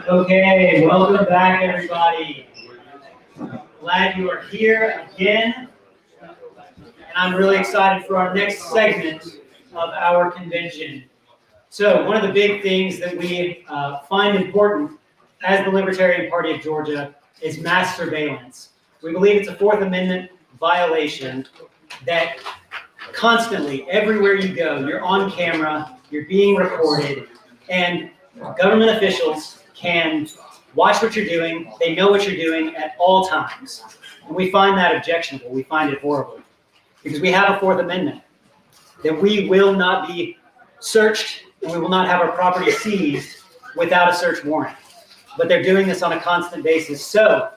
Okay, welcome back, everybody. Glad you are here again. And I'm really excited for our next segment of our convention. So one of the big things that we find important as the Libertarian Party of Georgia is mass surveillance. We believe it's a Fourth Amendment violation that constantly, everywhere you go, you're on camera, you're being recorded, and government officials can watch what you're doing. They know what you're doing at all times. And we find that objectionable. We find it horrible. Because we have a Fourth Amendment that we will not be searched and we will not have our property seized without a search warrant. But they're doing this on a constant basis. So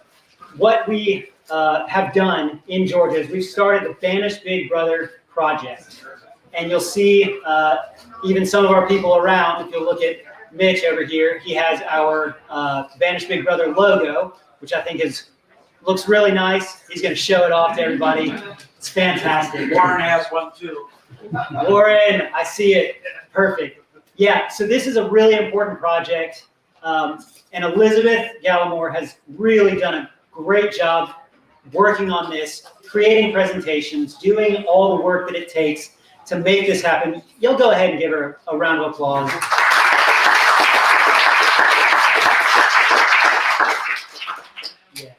what we have done in Georgia is we've started the Banish Big Brother project. And you'll see even some of our people around, if you'll look at Mitch over here, he has our Banish Big Brother logo, which I think looks really nice. He's going to show it off to everybody. It's fantastic. Warren has one too. Warren, I see it. Perfect. Yeah, so this is a really important project. And Elizabeth Gallimore has really done a great job working on this, creating presentations, doing all the work that it takes to make this happen. You'll go ahead and give her a round of applause. Yes.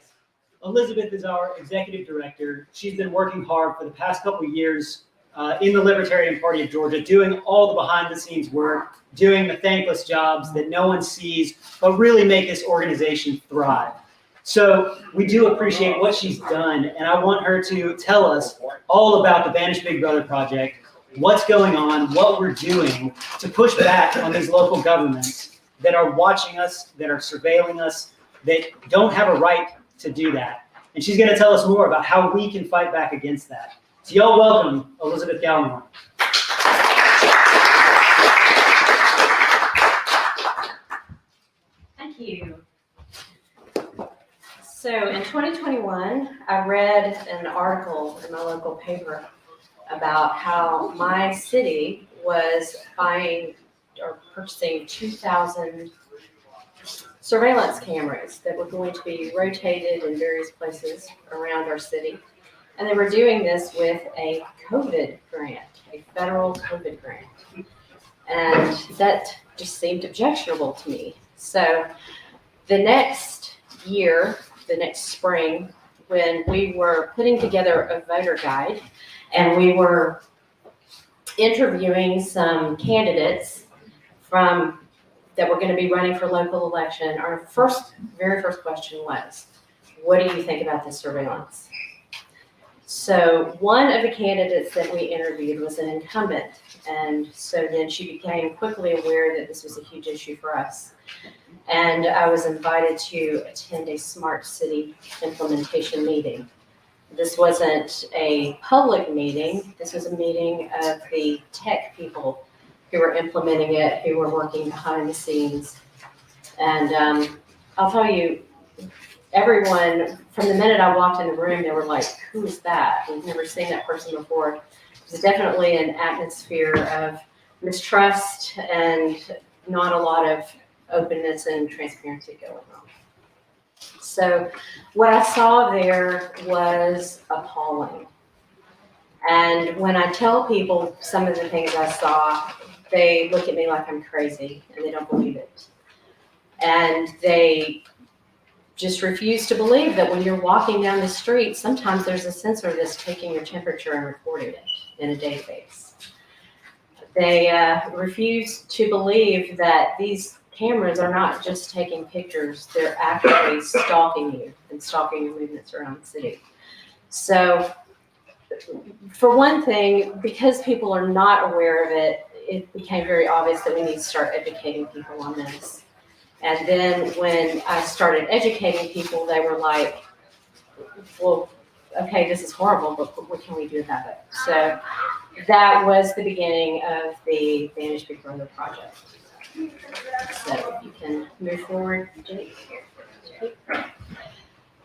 Elizabeth is our executive director. She's been working hard for the past couple of years in the Libertarian Party of Georgia, doing all the behind-the-scenes work, doing the thankless jobs that no one sees, but really make this organization thrive. So we do appreciate what she's done, and I want her to tell us all about the Banish Big Brother project, what's going on, what we're doing to push back on these local governments that are watching us, that are surveilling us, that don't have a right to do that. And she's going to tell us more about how we can fight back against that. So y'all welcome Elizabeth Gallimore. Thank you. So in 2021, I read an article in my local paper about how my city was buying or purchasing 2,000 surveillance cameras that were going to be rotated in various places around our city. And they were doing this with a COVID grant, a federal COVID grant. And that just seemed objectionable to me. So the next year, the next spring, when we were putting together a voter guide and we were interviewing some candidates that were going to be running for local election, our very first question was, what do you think about this surveillance? So one of the candidates that we interviewed was an incumbent, and so then she became quickly aware that this was a huge issue for us. And I was invited to attend a smart city implementation meeting. This wasn't a public meeting. This was a meeting of the tech people who were implementing it, who were working behind the scenes. And I'll tell you, everyone, from the minute I walked in the room, they were like, who is that? We've never seen that person before. It was definitely an atmosphere of mistrust and not a lot of openness and transparency going on. So what I saw there was appalling. And when I tell people some of the things I saw, they look at me like I'm crazy and they don't believe it. And they just refuse to believe that when you're walking down the street, sometimes there's a sensor that's taking your temperature and recording it in a database. They refuse to believe that these cameras are not just taking pictures, they're actually stalking you and stalking your movements around the city. So for one thing, because people are not aware of it, it became very obvious that we need to start educating people on this. And then when I started educating people, they were like, well, okay, this is horrible, but what can we do about it? So that was the beginning of the Banish Big Brother project. So you can move forward, Jake.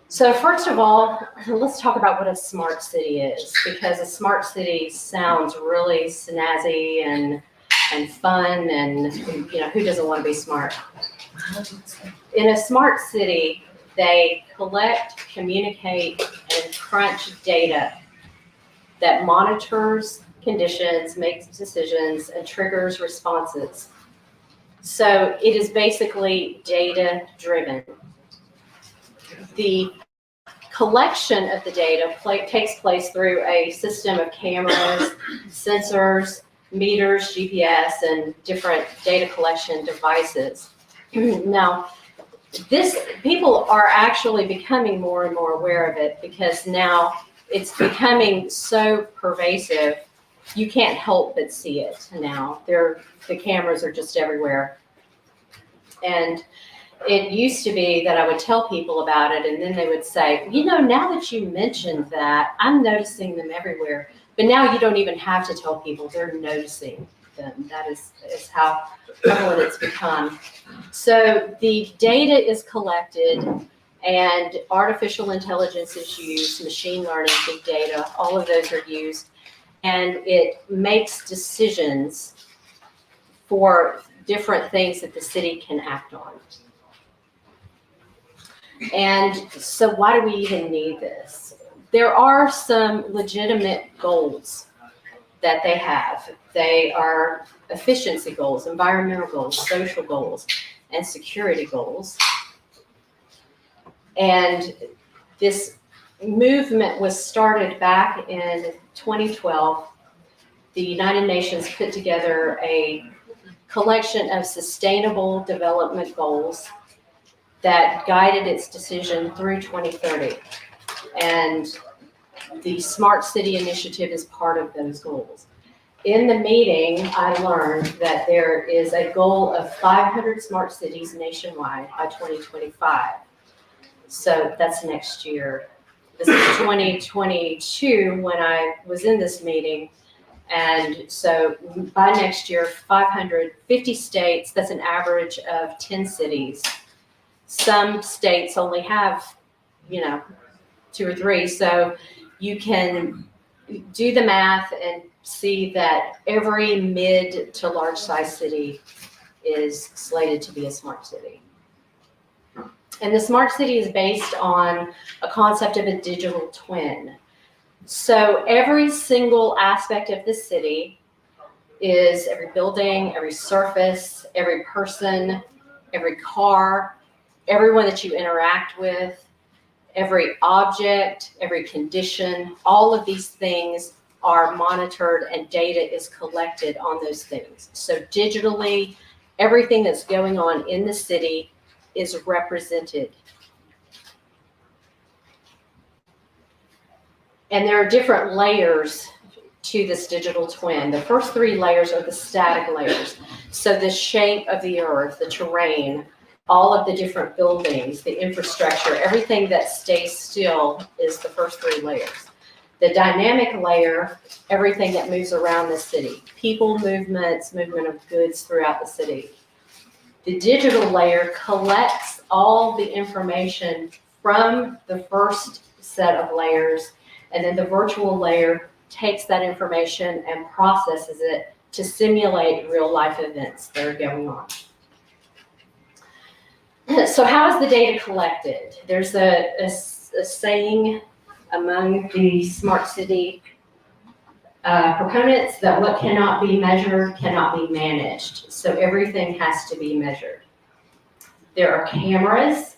So first of all, let's talk about what a smart city is, because a smart city sounds really snazzy and fun, and you know, who doesn't want to be smart? In a smart city, they collect, communicate, and crunch data that monitors conditions, makes decisions, and triggers responses. So it is basically data-driven. The collection of the data takes place through a system of cameras, sensors, meters, GPS, and different data collection devices. Now, people are actually becoming more and more aware of it, because now it's becoming so pervasive, you can't help but see it now. The cameras are just everywhere. And it used to be that I would tell people about it, and then they would say, you know, now that you mentioned that, I'm noticing them everywhere. But now you don't even have to tell people, they're noticing them. That is how prevalent it's become. So the data is collected, and artificial intelligence is used, machine learning, big data, all of those are used, and it makes decisions for different things that the city can act on. And so why do we even need this? There are some legitimate goals that they have. They are efficiency goals, environmental goals, social goals, and security goals. And this movement was started back in 2012. The United Nations put together a collection of sustainable development goals that guided its decision through 2030. And the Smart City Initiative is part of those goals. In the meeting, I learned that there is a goal of 500 smart cities nationwide by 2025. So that's next year. This is 2022 when I was in this meeting. And so by next year, 550 states, that's an average of 10 cities. Some states only have, 2 or 3. So you can do the math and see that every mid to large size city is slated to be a smart city. And the smart city is based on a concept of a digital twin. So every single aspect of the city is every building, every surface, every person, every car, everyone that you interact with, every object, every condition, all of these things are monitored and data is collected on those things. So digitally, everything that's going on in the city is represented. And there are different layers to this digital twin. The first 3 layers are the static layers. So the shape of the earth, the terrain, all of the different buildings, the infrastructure, everything that stays still is the first 3 layers. The dynamic layer, everything that moves around the city, people, movements, movement of goods throughout the city. The digital layer collects all the information from the first set of layers, and then the virtual layer takes that information and processes it to simulate real life events that are going on. So how is the data collected? There's a saying among the smart city proponents that what cannot be measured cannot be managed. So everything has to be measured. There are cameras,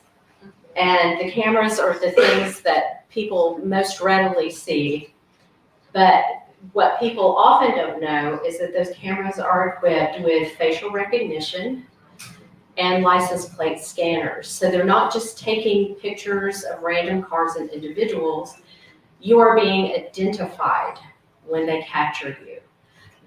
and the cameras are the things that people most readily see. But what people often don't know is that those cameras are equipped with facial recognition and license plate scanners. So they're not just taking pictures of random cars and individuals. You are being identified when they capture you.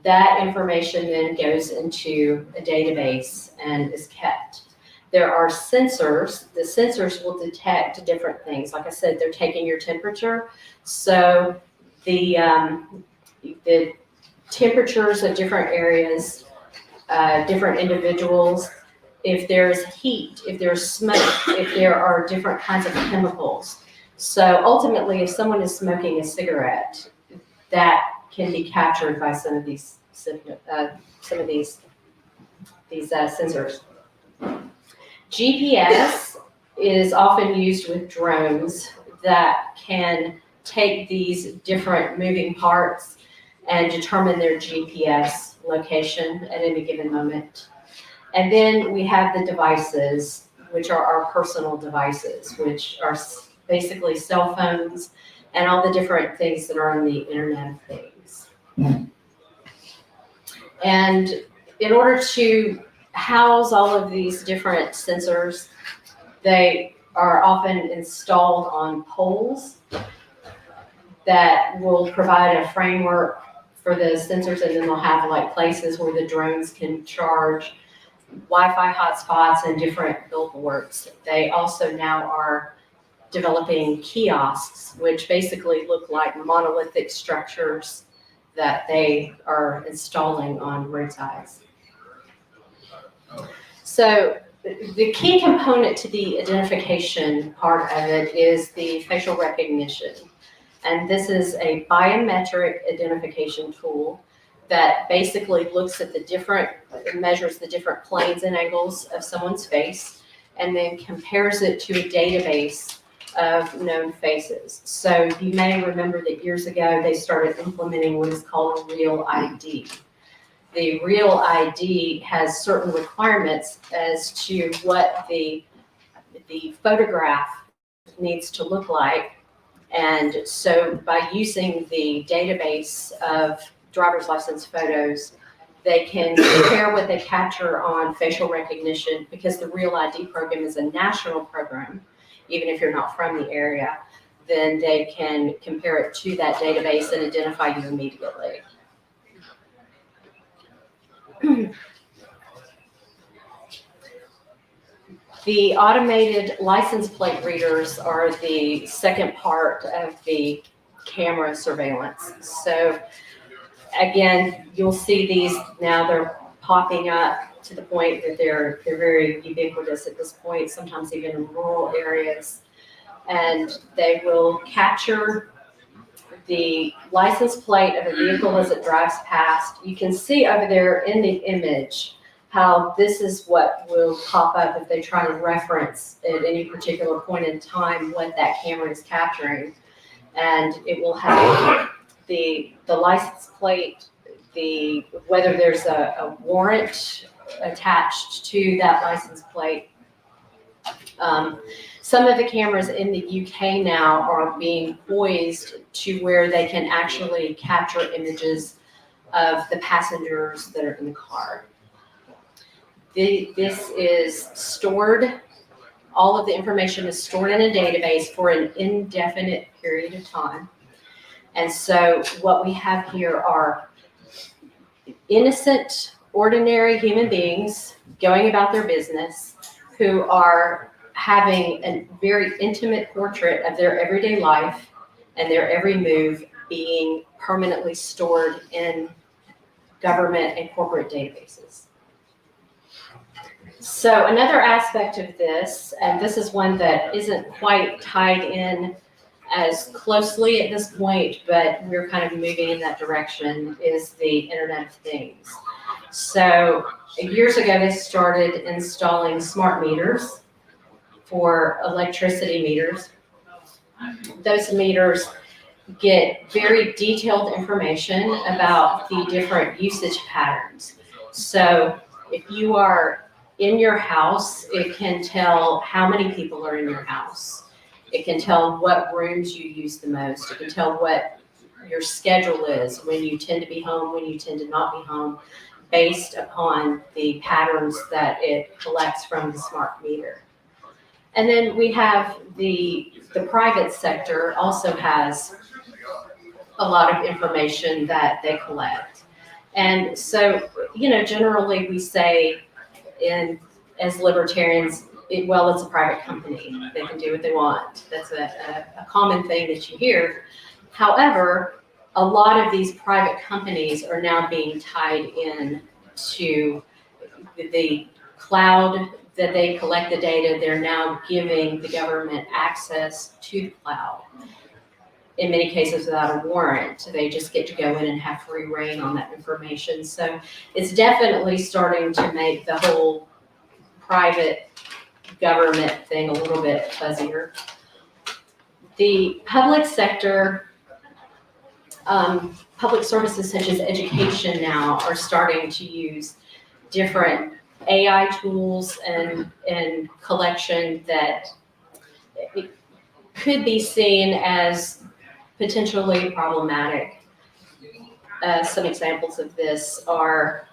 That information then goes into a database and is kept. There are sensors. The sensors will detect different things. Like I said, they're taking your temperature. So the temperatures of different areas, different individuals, if there's heat, if there's smoke, if there are different kinds of chemicals. So ultimately, if someone is smoking a cigarette, that can be captured by some of these sensors. GPS is often used with drones that can take these different moving parts and determine their GPS location at any given moment. And then we have the devices, which are our personal devices, which are basically cell phones and all the different things that are on the Internet of Things. And in order to house all of these different sensors, they are often installed on poles that will provide a framework for the sensors, and then they'll have like places where the drones can charge, Wi-Fi hotspots, and different billboards. They also now are developing kiosks, which basically look like monolithic structures that they are installing on roadsides. So the key component to the identification part of it is the facial recognition. And this is a biometric identification tool that basically looks at measures the different planes and angles of someone's face, and then compares it to a database of known faces. So you may remember that years ago they started implementing what is called a Real ID. The Real ID has certain requirements as to what the photograph needs to look like. And so by using the database of driver's license photos, they can compare what they capture on facial recognition, because the Real ID program is a national program, even if you're not from the area, then they can compare it to that database and identify you immediately. The automated license plate readers are the second part of the camera surveillance. So again, you'll see these now, they're popping up to the point that they're very ubiquitous at this point, sometimes even in rural areas. And they will capture the license plate of a vehicle as it drives past. You can see over there in the image how this is what will pop up if they try to reference at any particular point in time what that camera is capturing. And it will have the license plate, whether there's a warrant attached to that license plate. Some of the cameras in the UK now are being poised to where they can actually capture images of the passengers that are in the car. This is stored, all of the information is stored in a database for an indefinite period of time. And so what we have here are innocent, ordinary human beings going about their business who are having a very intimate portrait of their everyday life and their every move being permanently stored in government and corporate databases. So another aspect of this, and this is one that isn't quite tied in as closely at this point, but we're kind of moving in that direction, is the Internet of Things. So years ago, they started installing smart meters for electricity meters. Those meters get very detailed information about the different usage patterns. So if you are in your house, it can tell how many people are in your house. It can tell what rooms you use the most. It can tell what your schedule is, when you tend to be home, when you tend to not be home, based upon the patterns that it collects from the smart meter. And then we have the private sector also has a lot of information that they collect. And so, generally we say as libertarians, it's a private company. They can do what they want. That's a common thing that you hear. However, a lot of these private companies are now being tied in to the cloud that they collect the data. They're now giving the government access to the cloud. In many cases without a warrant. They just get to go in and have free reign on that information. So it's definitely starting to make the whole private government thing a little bit fuzzier. The public sector, public services such as education now are starting to use different AI tools and collection that it could be seen as potentially problematic. Some examples of this are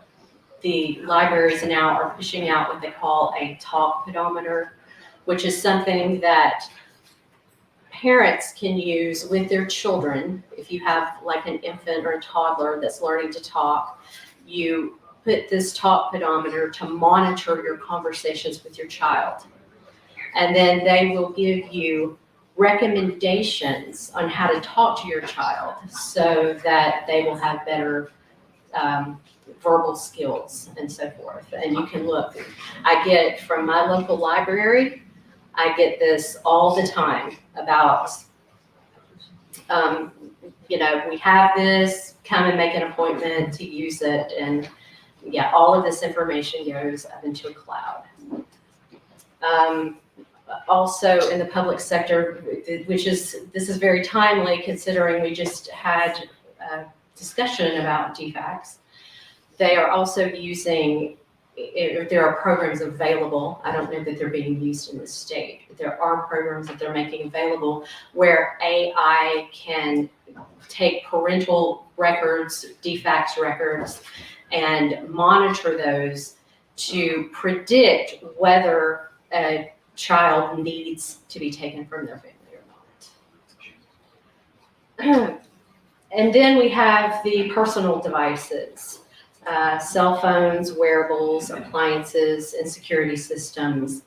the libraries now are pushing out what they call a talk pedometer, which is something that parents can use with their children. If you have like an infant or a toddler that's learning to talk, you put this talk pedometer to monitor your conversations with your child. And then they will give you recommendations on how to talk to your child so that they will have better verbal skills and so forth. And you can look. I get from my local library, I get this all the time about, we have this, come and make an appointment to use it. And yeah, all of this information goes up into a cloud. Also in the public sector, this is very timely considering we just had a discussion about DFACs. They are also using, there are programs available. I don't know that they're being used in the state, but there are programs that they're making available where AI can take parental records, DFACs records, and monitor those to predict whether a child needs to be taken from their family or not. And then we have the personal devices, cell phones, wearables, appliances, and security systems.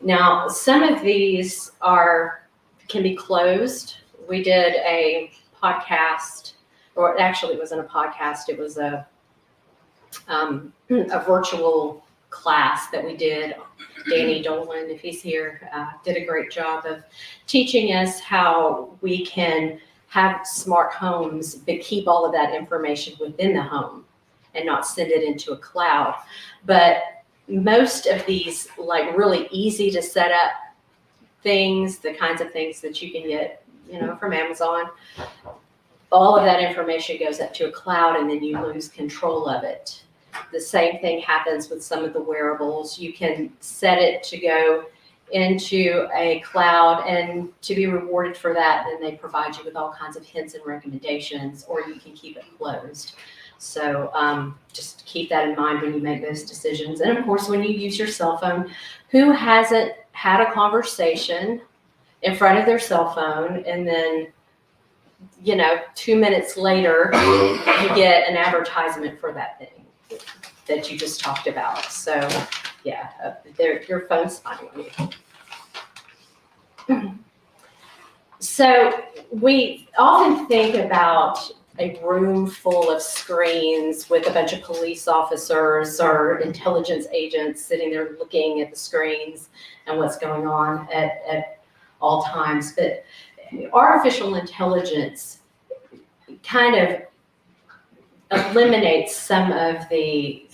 Now, some of these can be closed. We did a podcast, or actually it wasn't a podcast, it was a virtual class that we did. Danny Dolan, if he's here, did a great job of teaching us how we can have smart homes, but keep all of that information within the home and not send it into a cloud. But most of these, like really easy to set up things, the kinds of things that you can get, from Amazon, all of that information goes up to a cloud and then you lose control of it. The same thing happens with some of the wearables. You can set it to go into a cloud, and to be rewarded for that, then they provide you with all kinds of hints and recommendations, or you can keep it closed. So just keep that in mind when you make those decisions. And of course, when you use your cell phone, who hasn't had a conversation in front of their cell phone and then 2 minutes later, you get an advertisement for that thing that you just talked about. So yeah, your phone's spying on you. So we often think about a room full of screens with a bunch of police officers or intelligence agents sitting there looking at the screens and what's going on at all times. But artificial intelligence kind of eliminates some of the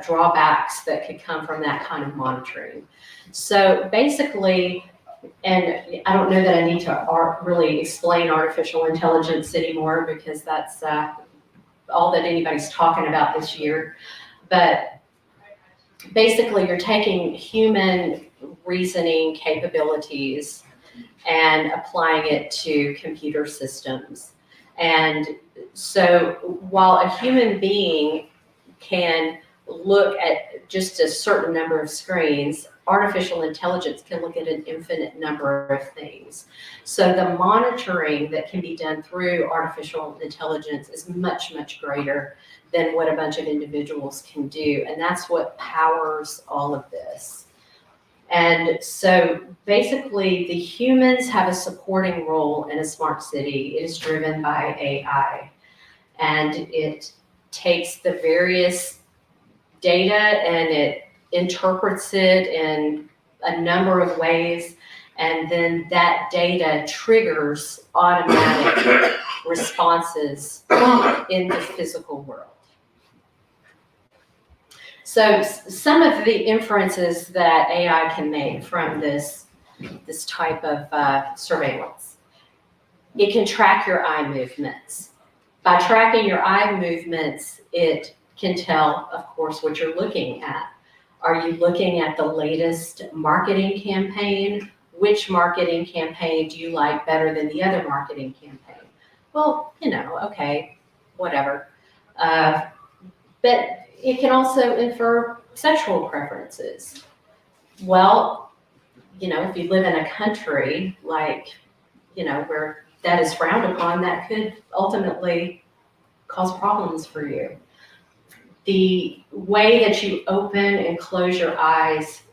drawbacks that could come from that kind of monitoring. So basically, and I don't know that I need to really explain artificial intelligence anymore because that's all that anybody's talking about this year. But basically, you're taking human reasoning capabilities and applying it to computer systems. And so while a human being can look at just a certain number of screens, artificial intelligence can look at an infinite number of things. So the monitoring that can be done through artificial intelligence is much, much greater than what a bunch of individuals can do. And that's what powers all of this. And so basically the humans have a supporting role in a smart city. It is driven by AI. And it takes the various data and it interprets it in a number of ways, and then that data triggers automatic responses in the physical world. So some of the inferences that AI can make from this type of surveillance, it can track your eye movements. By tracking your eye movements, it can tell, of course, what you're looking at. Are you looking at the latest marketing campaign? Which marketing campaign do you like better than the other marketing campaign? Well, okay, whatever. But it can also infer sexual preferences. Well, if you live in a country like, where that is frowned upon, that could ultimately cause problems for you. The way that you open and close your eyes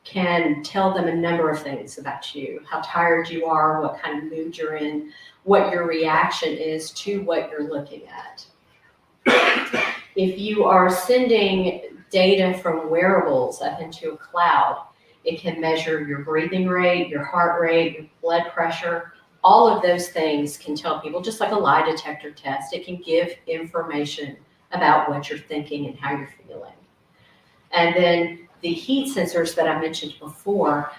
can tell them a number of things about you, how tired you are, what kind of mood you're in, what your reaction is to what you're looking at. If you are sending data from wearables up into a cloud, it can measure your breathing rate, your heart rate, your blood pressure. All of those things can tell people, just like a lie detector test, it can give information about what you're thinking and how you're feeling. And then the heat sensors that I mentioned before,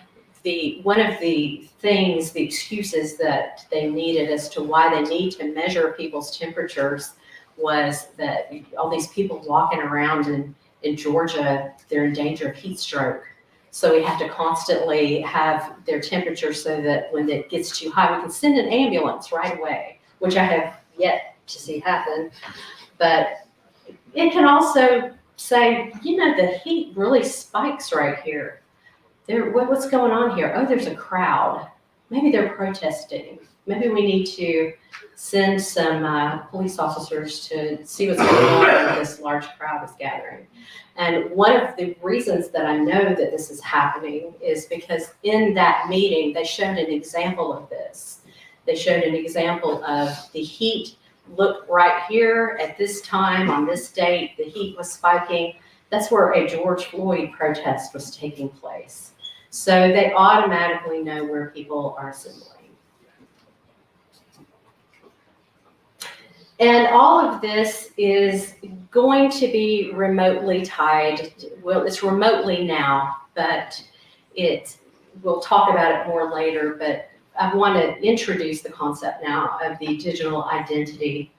one of the excuses that they needed as to why they need to measure people's temperatures was that all these people walking around in Georgia, they're in danger of heat stroke. So we have to constantly have their temperature so that when it gets too high, we can send an ambulance right away, which I have yet to see happen. But it can also say, the heat really spikes right here. What's going on here? Oh, there's a crowd. Maybe they're protesting. Maybe we need to send some police officers to see what's going on when this large crowd is gathering. And one of the reasons that I know that this is happening is because in that meeting, they showed an example of this. They showed an example of the heat. Look right here at this time on this date, the heat was spiking. That's where a George Floyd protest was taking place. So they automatically know where people are assembling. And all of this is going to be remotely tied. Well, it's remotely now, but we'll talk about it more later. But I want to introduce the concept now of the digital identity.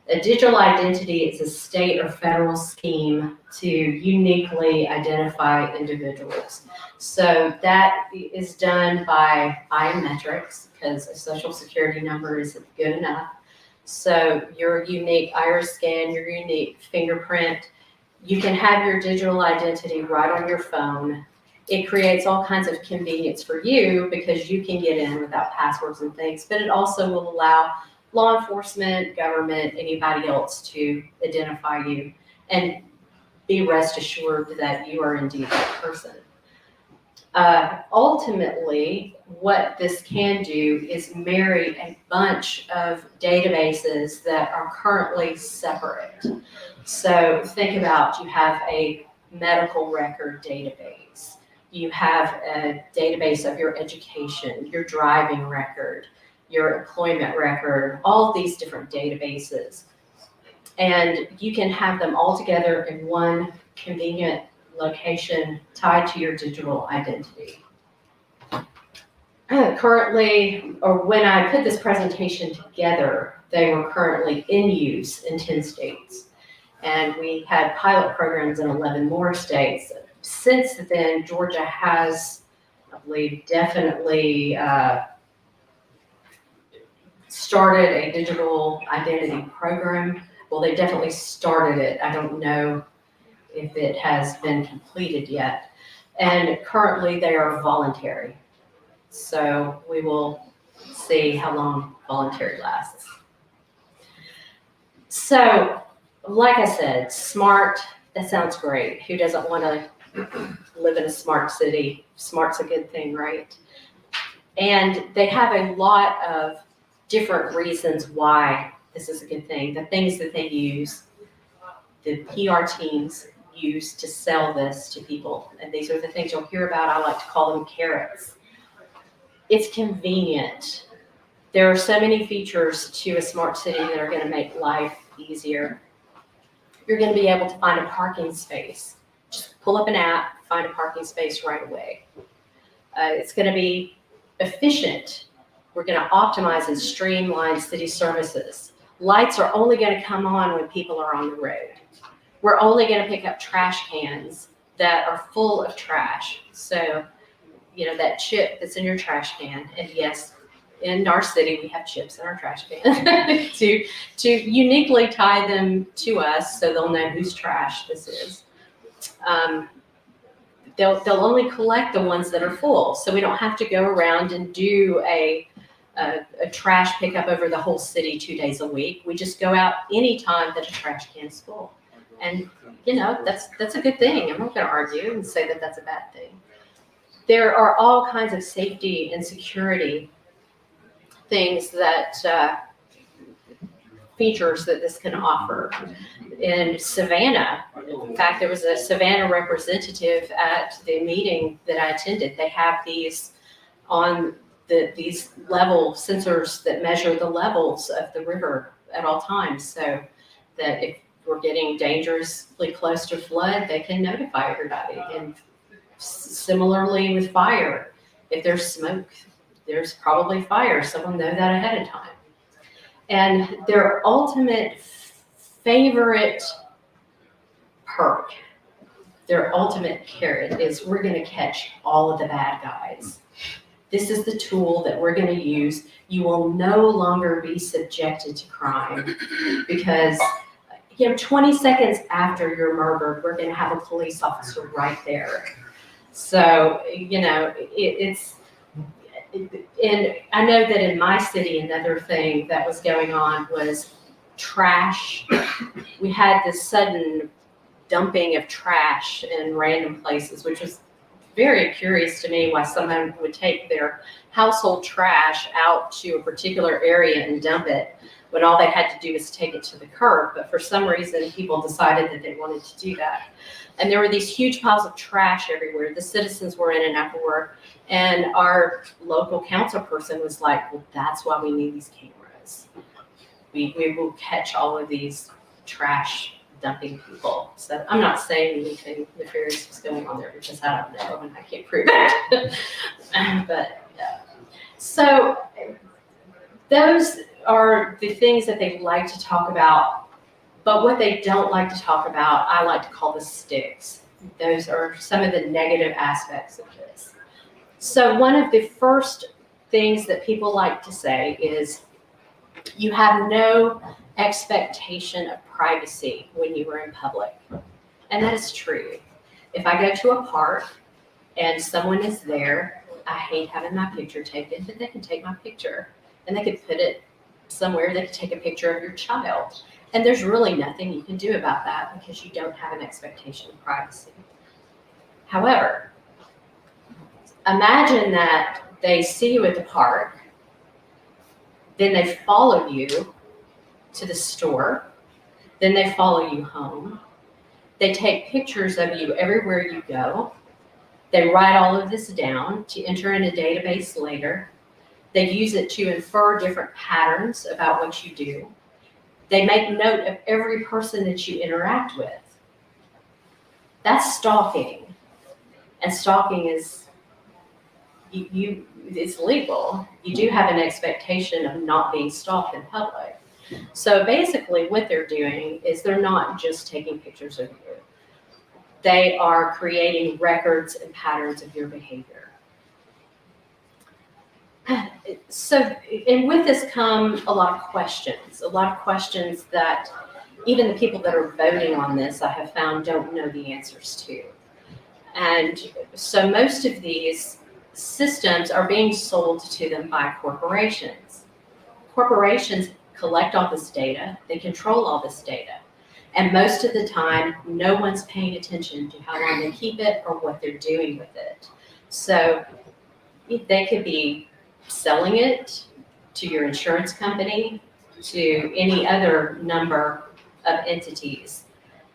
A digital identity is a state or federal scheme to uniquely identify individuals. So that is done by biometrics, because a social security number isn't good enough. So your unique iris scan, your unique fingerprint, you can have your digital identity right on your phone. It creates all kinds of convenience for you because you can get in without passwords and things, but it also will allow law enforcement, government, anybody else to identify you and be rest assured that you are indeed that person. Ultimately, what this can do is marry a bunch of databases that are currently separate. So think about, you have a medical record database. You have a database of your education, your driving record, your employment record, all of these different databases. And you can have them all together in one convenient location tied to your digital identity. Currently, or when I put this presentation together, they were currently in use in 10 states. And we had pilot programs in 11 more states. Since then, Georgia has, I believe, definitely started a digital identity program. Well, they definitely started it. I don't know if it has been completed yet. And currently they are voluntary. So we will see how long voluntary lasts. So, like I said, smart, that sounds great. Who doesn't want to live in a smart city? Smart's a good thing, right? And they have a lot of different reasons why this is a good thing. The things that they use, the PR teams use to sell this to people. And these are the things you'll hear about. I like to call them carrots. It's convenient. There are so many features to a smart city that are going to make life easier. You're going to be able to find a parking space. Just pull up an app, find a parking space right away. It's going to be efficient. We're going to optimize and streamline city services. Lights are only going to come on when people are on the road. We're only going to pick up trash cans that are full of trash. So, you know, that chip that's in your trash can, and yes, in our city, we have chips in our trash can to uniquely tie them to us so they'll know whose trash this is. They'll only collect the ones that are full, so we don't have to go around and do a trash pickup over the whole city 2 days a week. We just go out anytime that a trash can is full. And, you know, that's a good thing. I'm not going to argue and say that that's a bad thing. There are all kinds of safety and security things that features that this can offer. In Savannah, in fact, there was a Savannah representative at the meeting that I attended. They have these on these level sensors that measure the levels of the river at all times, so that if we're getting dangerously close to flood, they can notify everybody. And similarly with fire, if there's smoke, there's probably fire. Someone know that ahead of time. And their ultimate favorite perk, their ultimate carrot is we're going to catch all of the bad guys. This is the tool that we're going to use. You will no longer be subjected to crime because, you know, 20 seconds after you're murdered, we're going to have a police officer right there. So, you know, and I know that in my city, another thing that was going on was trash. We had this sudden dumping of trash in random places, which was very curious to me why someone would take their household trash out to a particular area and dump it when all they had to do was take it to the curb. But for some reason, people decided that they wanted to do that. And there were these huge piles of trash everywhere. The citizens were in an uproar. And our local council person was like, well, that's why we need these cameras. We will catch all of these trash dumping people. So I'm not saying anything nefarious is going on there because I don't know and I can't prove it. But yeah. So those are the things that they like to talk about. But what they don't like to talk about, I like to call the sticks. Those are some of the negative aspects of this. So one of the first things that people like to say is you have no expectation of privacy when you are in public. And that is true. If I go to a park and someone is there, I hate having my picture taken, but they can take my picture and they could put it somewhere. They could take a picture of your child. And there's really nothing you can do about that because you don't have an expectation of privacy. However, imagine that they see you at the park, then they follow you to the store, then they follow you home, they take pictures of you everywhere you go, They write all of this down to enter in a database later. They use it to infer different patterns about what you do. They make note of every person that you interact with. That's stalking. And stalking is, it's legal. You do have an expectation of not being stalked in public. So basically what they're doing is they're not just taking pictures of you. They are creating records and patterns of your behavior. So, and with this come a lot of questions that even the people that are voting on this, I have found, don't know the answers to. And so most of these systems are being sold to them by corporations. Corporations collect all this data, they control all this data. And most of the time, no one's paying attention to how long they keep it or what they're doing with it. So they could be selling it to your insurance company, to any other number of entities,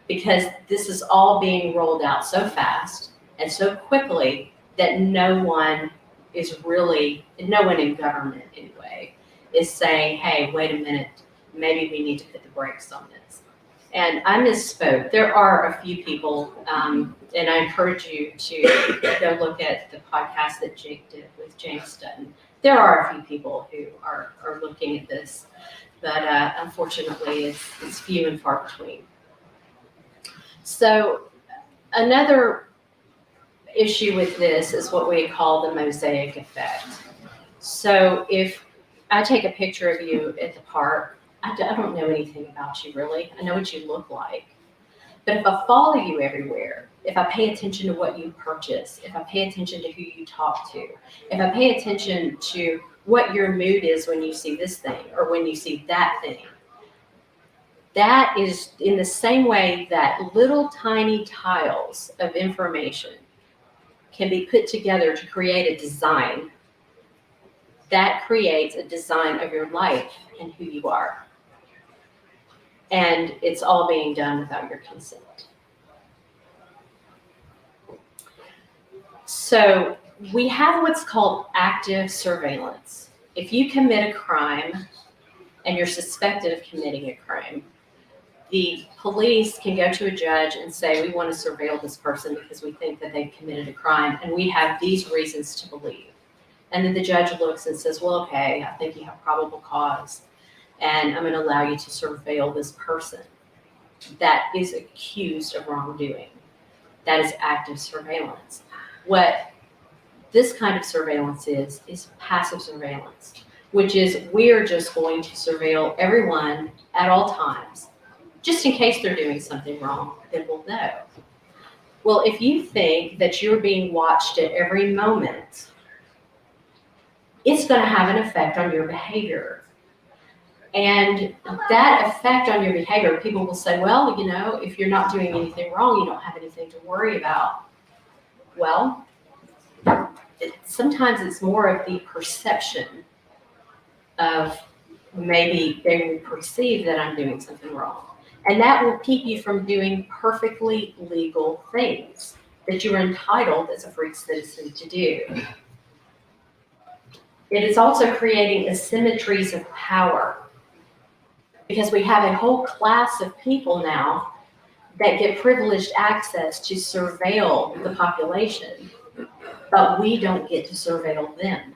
because this is all being rolled out so fast and so quickly that no one in government anyway, is saying, hey, wait a minute, maybe we need to put the brakes on this. And I misspoke. There are a few people, and I encourage you to go look at the podcast that Jake did with James Dutton. There are a few people who are looking at this, but unfortunately it's few and far between. So another issue with this is what we call the mosaic effect. So if I take a picture of you at the park, I don't know anything about you really. I know what you look like. But if I follow you everywhere, if I pay attention to what you purchase, if I pay attention to who you talk to, if I pay attention to what your mood is when you see this thing or when you see that thing, that is in the same way that little tiny tiles of information can be put together to create a design. That creates a design of your life and who you are. And it's all being done without your consent. So we have what's called active surveillance. If you commit a crime and you're suspected of committing a crime, the police can go to a judge and say, we want to surveil this person because we think that they've committed a crime and we have these reasons to believe. And then the judge looks and says, well, okay, I think you have probable cause, and I'm going to allow you to surveil this person that is accused of wrongdoing. That is active surveillance. What this kind of surveillance is passive surveillance, which is we're just going to surveil everyone at all times, just in case they're doing something wrong, then we'll know. Well, if you think that you're being watched at every moment, it's going to have an effect on your behavior. And that effect on your behavior, people will say, well, if you're not doing anything wrong, you don't have anything to worry about. Well, sometimes it's more of the perception of maybe they will perceive that I'm doing something wrong. And that will keep you from doing perfectly legal things that you are entitled as a free citizen to do. It is also creating asymmetries of power, because we have a whole class of people now that get privileged access to surveil the population, but we don't get to surveil them.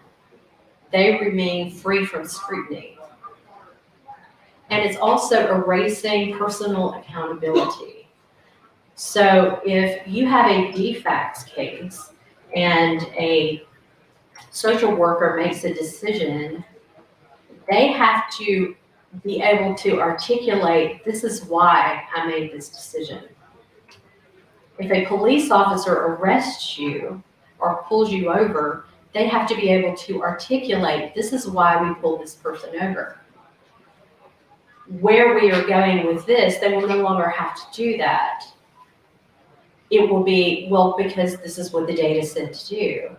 They remain free from scrutiny. And it's also erasing personal accountability. So if you have a defects case and a social worker makes a decision, they have to be able to articulate, this is why I made this decision. If a police officer arrests you or pulls you over, they have to be able to articulate, this is why we pulled this person over. Where we are going with this, they will no longer have to do that. It will be, well, because this is what the data said to do.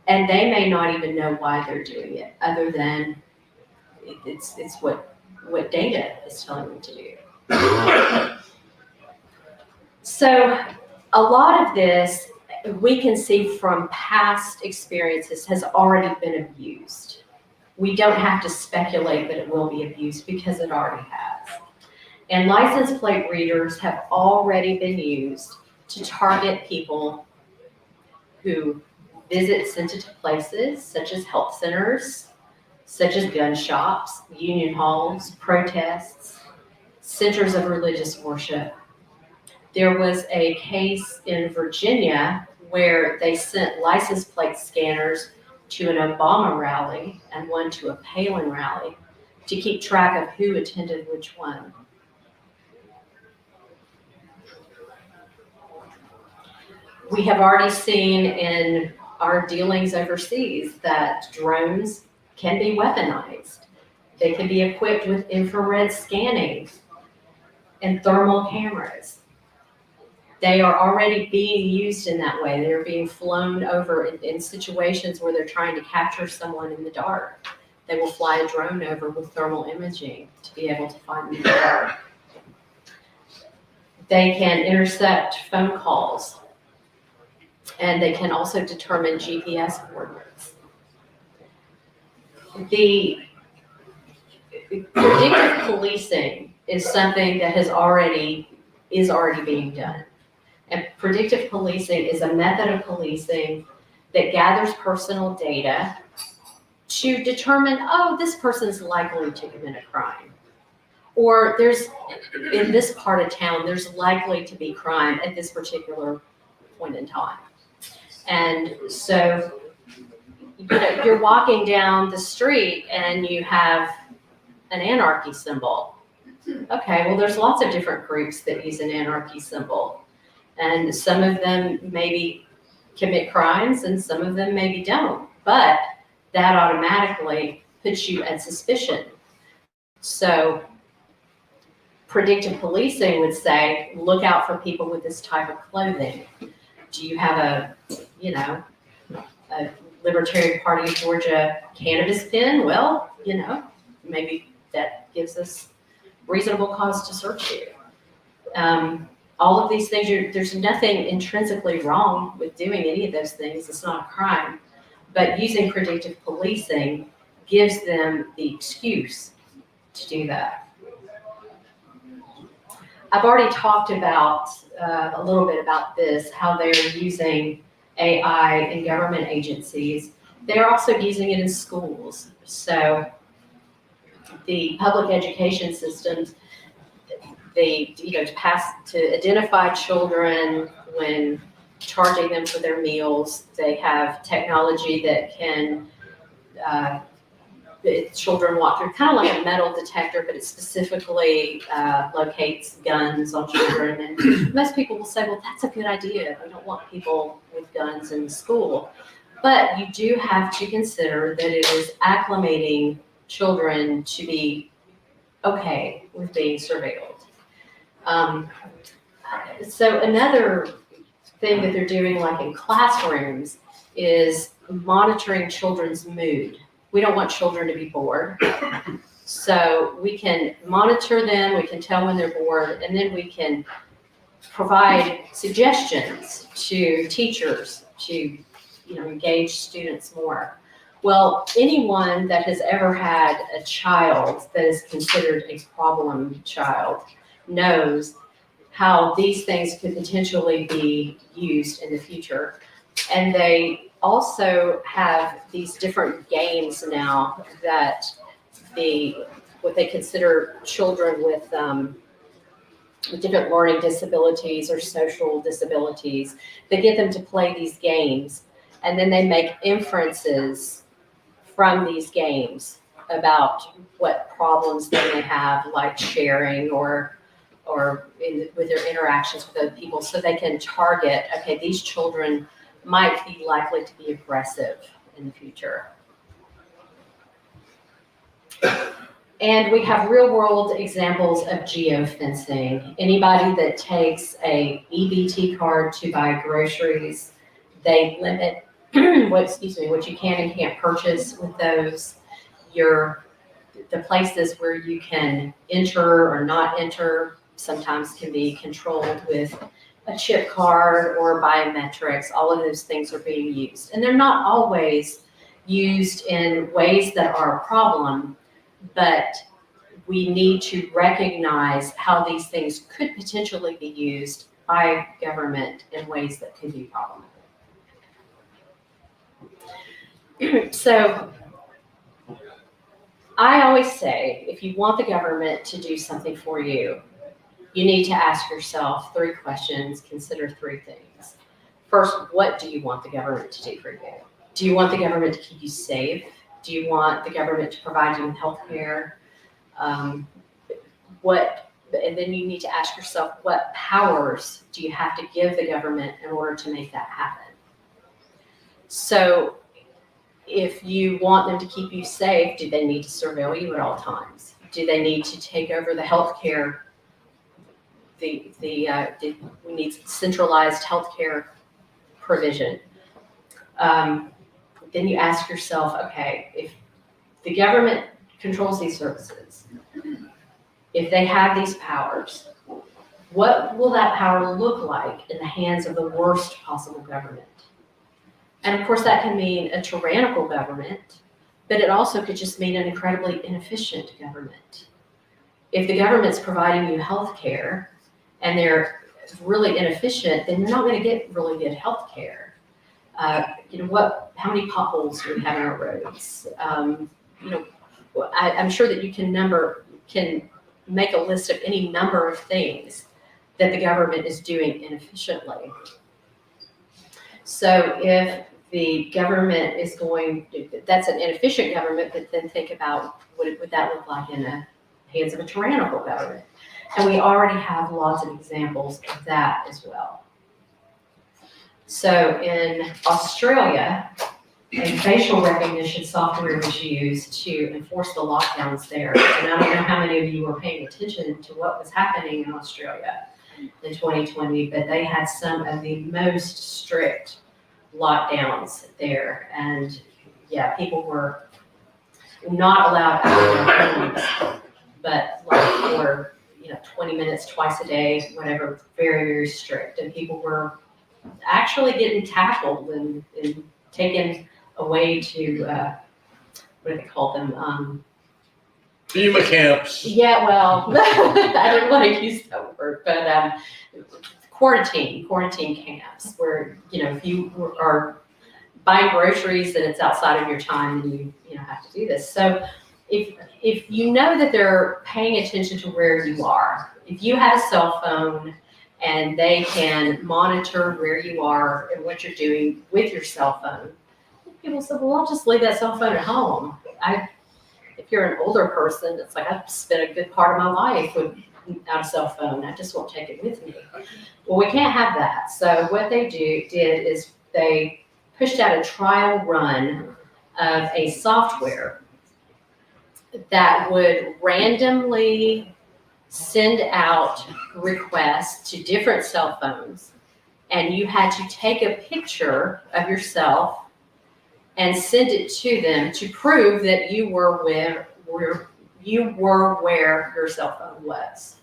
And they may not even know why they're doing it, other than it's what data is telling them to do. So a lot of this we can see from past experiences has already been abused. We don't have to speculate that it will be abused because it already has. And license plate readers have already been used to target people who visit sensitive places such as health centers, such as gun shops, union halls, protests, centers of religious worship. There was a case in Virginia where they sent license plate scanners to an Obama rally and one to a Palin rally to keep track of who attended which one. We have already seen in our dealings overseas that drones can be weaponized. They can be equipped with infrared scanning and thermal cameras. They are already being used in that way. They're being flown over in situations where they're trying to capture someone in the dark. They will fly a drone over with thermal imaging to be able to find them in the dark. They can intercept phone calls, and they can also determine GPS coordinates. The predictive policing is something that is already being done. And predictive policing is a method of policing that gathers personal data to determine, oh, this person's likely to commit a crime. Or in this part of town, there's likely to be crime at this particular point in time. And so, you're walking down the street and you have an anarchy symbol. Okay, well, there's lots of different groups that use an anarchy symbol. And some of them maybe commit crimes and some of them maybe don't. But that automatically puts you at suspicion. So predictive policing would say, look out for people with this type of clothing. Do you have a Libertarian Party of Georgia cannabis pen? Well, maybe that gives us reasonable cause to search you. All of these things, there's nothing intrinsically wrong with doing any of those things. It's not a crime. But using predictive policing gives them the excuse to do that. I've already talked about a little bit about this, how they're using AI in government agencies. They're also using it in schools. So the public education systems, to identify children when charging them for their meals, they have technology that can children walk through, kind of like a metal detector, but it specifically locates guns on children. And most people will say, well, that's a good idea. We don't want people with guns in school. But you do have to consider that it is acclimating children to be okay with being surveilled. So another thing that they're doing, like in classrooms, is monitoring children's mood. We don't want children to be bored. So we can monitor them, we can tell when they're bored, and then we can provide suggestions to teachers to engage students more. Well, anyone that has ever had a child that is considered a problem child knows how these things could potentially be used in the future. And they also have these different games now that what they consider children with different learning disabilities or social disabilities. They get them to play these games, and then they make inferences from these games about what problems they may have, like sharing or with their interactions with other people, so they can target, okay, these children might be likely to be aggressive in the future. And we have real world examples of geofencing. Anybody that takes a EBT card to buy groceries, they limit what you can and can't purchase with those. The places where you can enter or not enter sometimes can be controlled with a chip card or biometrics. All of those things are being used. And they're not always used in ways that are a problem, but we need to recognize how these things could potentially be used by government in ways that could be problematic. So I always say, if you want the government to do something for you, you need to ask yourself 3 questions, consider 3 things. First, what do you want the government to do for you? Do you want the government to keep you safe? Do you want the government to provide you with health care? And then you need to ask yourself, what powers do you have to give the government in order to make that happen? So if you want them to keep you safe, do they need to surveil you at all times? Do they need to take over the health care? We need centralized health care provision. Then you ask yourself, okay, if the government controls these services, if they have these powers, what will that power look like in the hands of the worst possible government? And of course, that can mean a tyrannical government, but it also could just mean an incredibly inefficient government. If the government's providing you health care and they're really inefficient, then you're not going to get really good health care. How many potholes do we have in our roads? I'm sure that you can make a list of any number of things that the government is doing inefficiently. So if the government is that's an inefficient government, but then think about what would that look like in the hands of a tyrannical government. And we already have lots of examples of that as well. So in Australia, a facial recognition software was used to enforce the lockdowns there. And I don't know how many of you were paying attention to what was happening in Australia in 2020, but they had some of the most strict lockdowns there. And yeah, people were not allowed out of their homes, but like for 20 minutes twice a day, whatever, very, very strict. And people were actually getting tackled and taken away to, what do they call them? FEMA camps. Yeah, well, I didn't want to use that word, but quarantine camps where, if you are buying groceries and it's outside of your time, then you have to do this. So if you know that they're paying attention to where you are, if you have a cell phone and they can monitor where you are and what you're doing with your cell phone, people say, well, I'll just leave that cell phone at home. If you're an older person, it's like I've spent a good part of my life without a cell phone. I just won't take it with me. Well, we can't have that. So what they did is they pushed out a trial run of a software that would randomly send out requests to different cell phones, and you had to take a picture of yourself and send it to them to prove that you were where your cell phone was.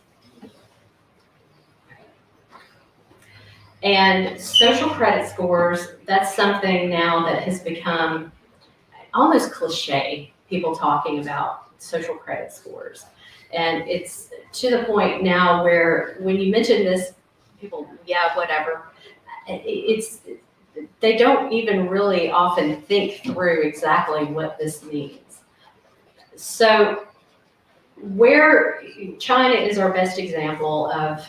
And social credit scores, that's something now that has become almost cliche, people talking about social credit scores. And it's to the point now where when you mention this, people, yeah, whatever. They don't even really often think through exactly what this means. So where China is our best example of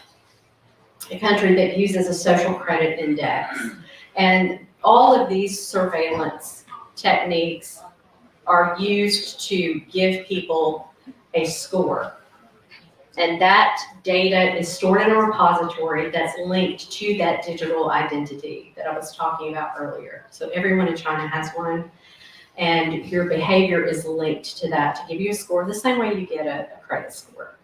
a country that uses a social credit index. And all of these surveillance techniques are used to give people a score. And that data is stored in a repository that's linked to that digital identity that I was talking about earlier. So everyone in China has one, and your behavior is linked to that to give you a score the same way you get a credit score.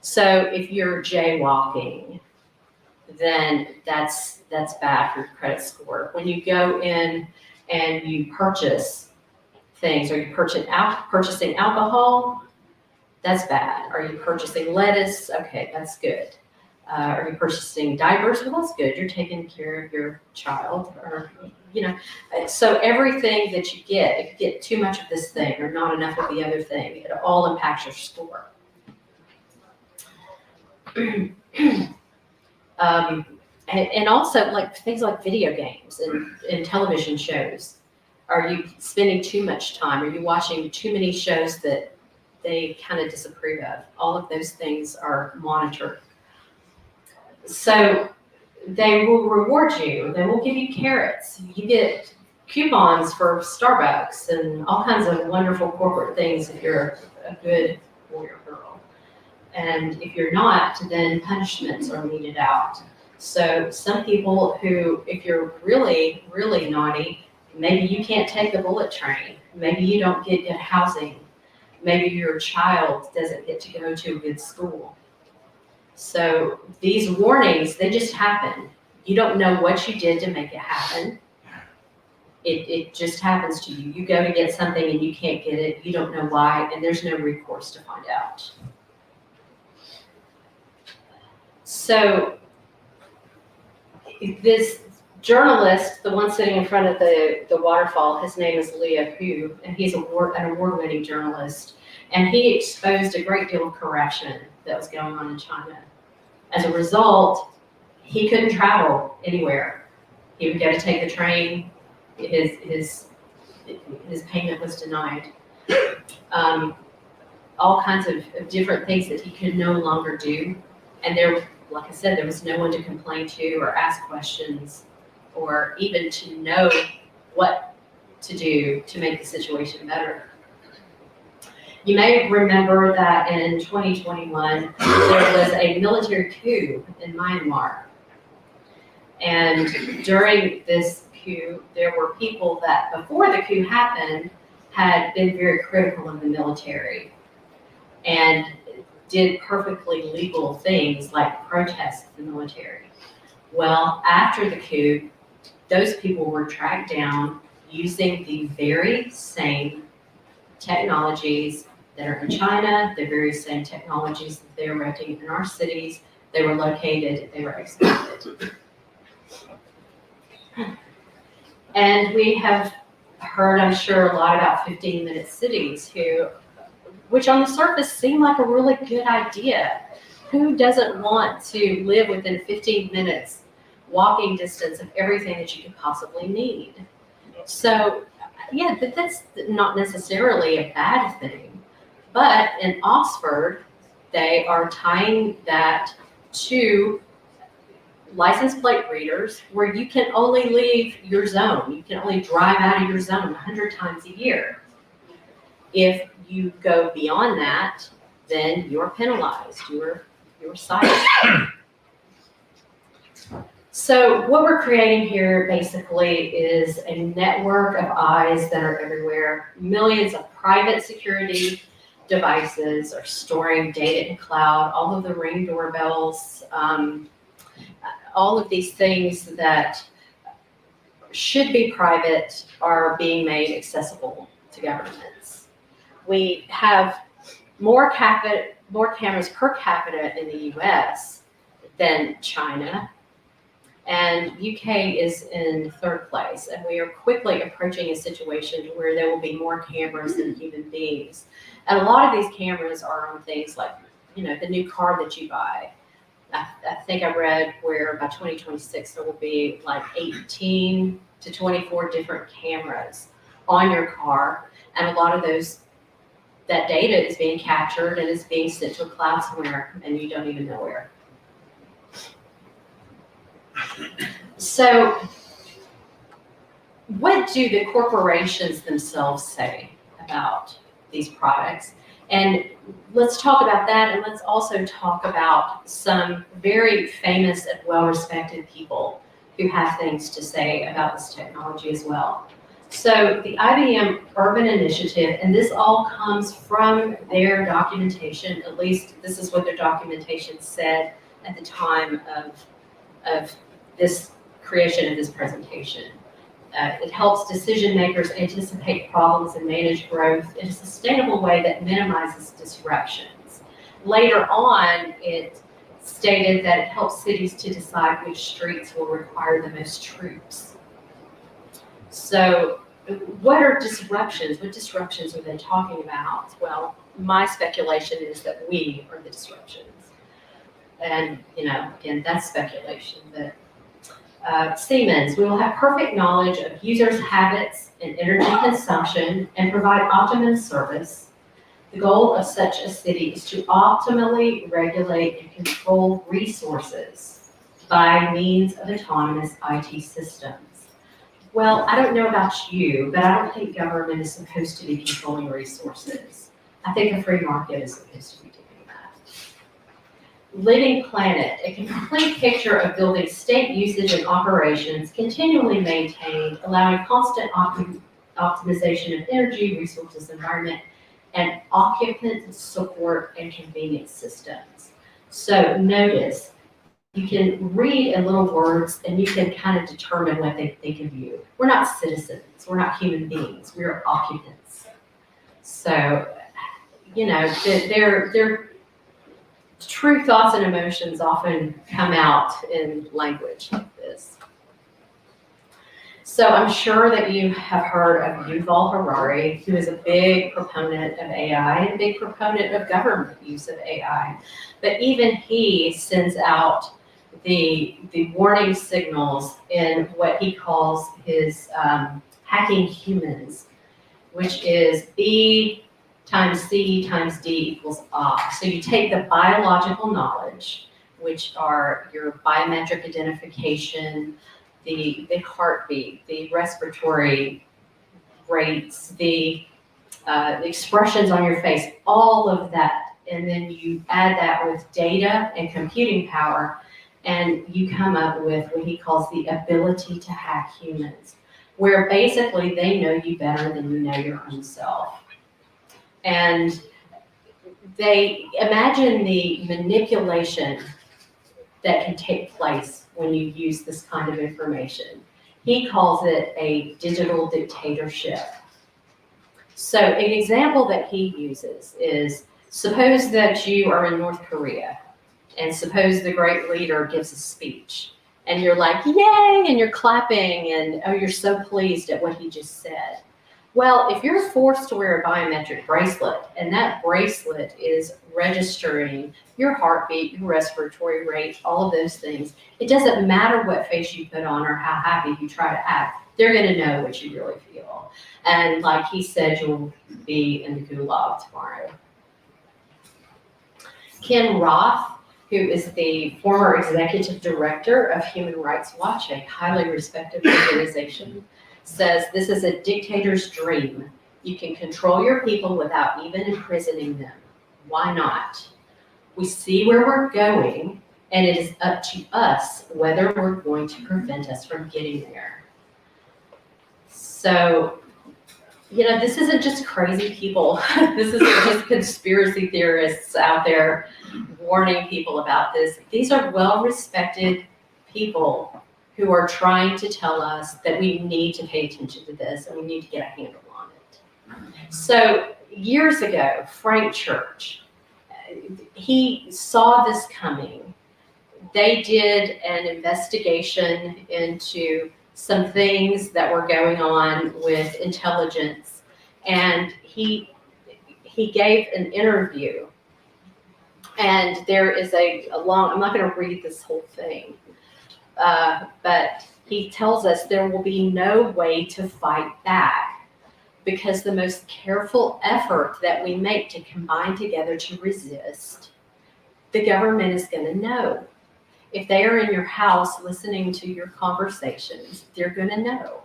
So if you're jaywalking, then that's bad for your credit score. When you go in and you purchase things, or you're purchasing alcohol, that's bad. Are you purchasing lettuce? Okay, that's good. Are you purchasing diapers? Well, that's good. You're taking care of your child, or so everything that you get, if you get too much of this thing or not enough of the other thing, it all impacts your score. And also like things like video games and television shows. Are you spending too much time? Are you watching too many shows that they kind of disapprove of? All of those things are monitored. So they will reward you. They will give you carrots. You get coupons for Starbucks and all kinds of wonderful corporate things if you're a good boy or girl. And if you're not, then punishments are meted out. So some people who, if you're really, really naughty, maybe you can't take the bullet train. Maybe you don't get good housing. Maybe your child doesn't get to go to a good school. So these warnings, they just happen. You don't know what you did to make it happen. It just happens to you. You go to get something and you can't get it. You don't know why, and there's no recourse to find out. So this journalist, the one sitting in front of the waterfall, his name is Leo Hu, and he's an award-winning journalist. And he exposed a great deal of corruption that was going on in China. As a result, he couldn't travel anywhere. He would go to take the train. His payment was denied. All kinds of different things that he could no longer do. And there, like I said, there was no one to complain to or ask questions or even to know what to do to make the situation better. You may remember that in 2021, there was a military coup in Myanmar. And during this coup, there were people that, before the coup happened, had been very critical of the military and did perfectly legal things like protest the military. Well, after the coup, those people were tracked down using the very same technologies that are in China, the very same technologies that they're renting in our cities. They were located, they were expected. And we have heard, I'm sure, a lot about 15-minute cities, which on the surface seem like a really good idea. Who doesn't want to live within 15 minutes walking distance of everything that you could possibly need? So, yeah, but that's not necessarily a bad thing. But in Oxford, they are tying that to license plate readers where you can only leave your zone. You can only drive out of your zone 100 times a year. If you go beyond that, then you're penalized. You're cited. So what we're creating here basically is a network of eyes that are everywhere. Millions of private security devices are storing data in cloud. All of the Ring doorbells, all of these things that should be private are being made accessible to governments. We have more cameras per capita in the US than China, and UK is in third place, and we are quickly approaching a situation where there will be more cameras than human beings. And a lot of these cameras are on things like, the new car that you buy. I think I read where by 2026 there will be like 18 to 24 different cameras on your car, and a lot of that data is being captured and is being sent to a cloud somewhere, and you don't even know where. So what do the corporations themselves say about these products? And let's talk about that, and let's also talk about some very famous and well-respected people who have things to say about this technology as well. So the IBM Urban Initiative, and this all comes from their documentation, at least this is what their documentation said at the time of this creation of this presentation. It helps decision makers anticipate problems and manage growth in a sustainable way that minimizes disruptions. Later on, it stated that it helps cities to decide which streets will require the most troops. So what are disruptions? What disruptions are they talking about? Well, my speculation is that we are the disruptions. And, again, that's speculation. But Siemens, we will have perfect knowledge of users' habits and energy consumption and provide optimum service. The goal of such a city is to optimally regulate and control resources by means of autonomous IT systems. Well, I don't know about you, but I don't think government is supposed to be controlling resources. I think a free market is supposed to be doing that. Living Planet, a complete picture of building state usage and operations continually maintained, allowing constant optimization of energy, resources, environment, and occupant support and convenience systems. So notice, you can read in little words and you can kind of determine what they think of you. We're not citizens, we're not human beings, we're occupants. So, their true thoughts and emotions often come out in language like this. So I'm sure that you have heard of Yuval Harari, who is a big proponent of AI and a big proponent of government use of AI. But even he sends out the warning signals in what he calls his hacking humans, which is B times C times D equals A. So you take the biological knowledge, which are your biometric identification, the heartbeat, the respiratory rates, the expressions on your face, all of that, and then you add that with data and computing power, and you come up with what he calls the ability to hack humans, where basically they know you better than you know your own self. And they imagine the manipulation that can take place when you use this kind of information. He calls it a digital dictatorship. So an example that he uses is, suppose that you are in North Korea, and suppose the great leader gives a speech, and you're like, yay, and you're clapping, and oh, you're so pleased at what he just said. Well, if you're forced to wear a biometric bracelet, and that bracelet is registering your heartbeat, your respiratory rate, all of those things, it doesn't matter what face you put on or how happy you try to act, they're gonna know what you really feel. And like he said, you'll be in the gulag tomorrow. Ken Roth, who is the former executive director of Human Rights Watch, a highly respected organization, says this is a dictator's dream. You can control your people without even imprisoning them. Why not? We see where we're going, and it is up to us whether we're going to prevent us from getting there. So, this isn't just crazy people. This isn't just conspiracy theorists out there warning people about this. These are well-respected people who are trying to tell us that we need to pay attention to this and we need to get a handle on it. So years ago, Frank Church, he saw this coming. They did an investigation into some things that were going on with intelligence, and he gave an interview. And there is a long, I'm not going to read this whole thing, but he tells us there will be no way to fight back because the most careful effort that we make to combine together to resist, the government is going to know. If they are in your house listening to your conversations, they're going to know.